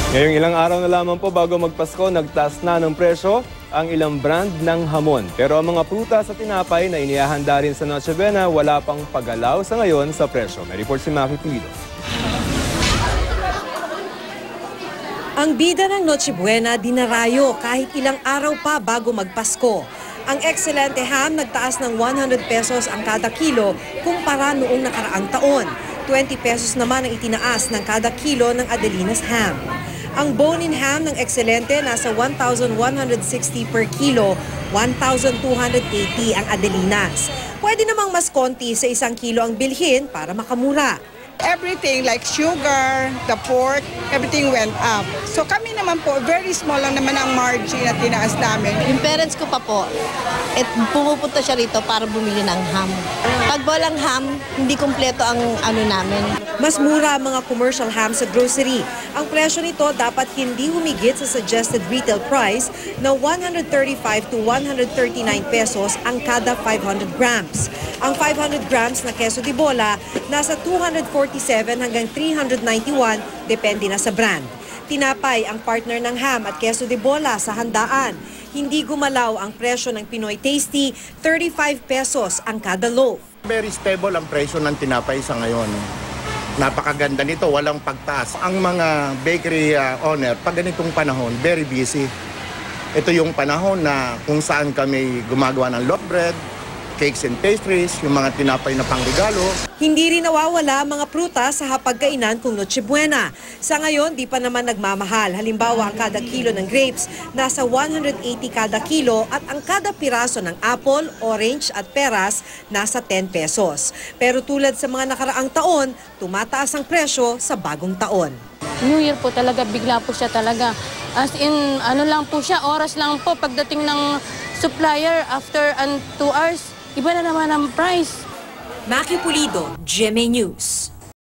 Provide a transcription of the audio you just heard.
Ngayong ilang araw na lamang po bago magpasko, nagtaas na ng presyo ang ilang brand ng hamon. Pero ang mga prutas at tinapay na inihahanda rin sa Noche Buena, wala pang paggalaw sa ngayon sa presyo. May report si Maki Pulido. Ang bida ng Noche Buena dinarayo kahit ilang araw pa bago magpasko. Ang Excelente ham nagtaas ng 100 pesos ang kada kilo kumpara noong nakaraang taon. 20 pesos naman ang itinaas ng kada kilo ng Adelina's ham. Ang bone-in ham ng Excelente nasa 1,160 per kilo, 1,280 ang Adelina's. Pwede namang mas konti sa 1 kilo ang bilhin para makamura. Everything like sugar, the pork, everything went up. So kami naman po, very small lang naman ang margin na tinaas namin. Yung parents ko pa po, pumupunta siya rito para bumili ng ham. Pag walang ham, hindi kumpleto ang ano namin. Mas mura ang mga commercial ham sa grocery. Ang presyo nito dapat hindi humigit sa suggested retail price na 135 to 139 pesos ang kada 500 grams. Ang 500 grams na queso de bola nasa 247 hanggang 391 depende na sa brand. Tinapay ang partner ng ham at queso de bola sa handaan. Hindi gumalaw ang presyo ng Pinoy Tasty, 35 pesos ang kada loaf. Very stable ang presyo ng tinapay sa ngayon. Napakaganda nito, walang pagtaas. Ang mga bakery owner, pag ganitong panahon, very busy. Ito yung panahon na kung saan kami gumagawa ng loaf bread, cakes and pastries, yung mga tinapay na pangregalo. Hindi rin nawawala ang mga prutas sa hapagkainan kung Noche Buena. Sa ngayon, di pa naman nagmamahal. Halimbawa, ang kada kilo ng grapes nasa 180 kada kilo at ang kada piraso ng apple, orange at peras nasa 10 pesos. Pero tulad sa mga nakaraang taon, tumataas ang presyo sa bagong taon. New Year po talaga, bigla po siya talaga. As in, ano lang po siya, oras lang po pagdating ng supplier after 2 hours. Iba na naman ang price. Maki Pulido, GMA News.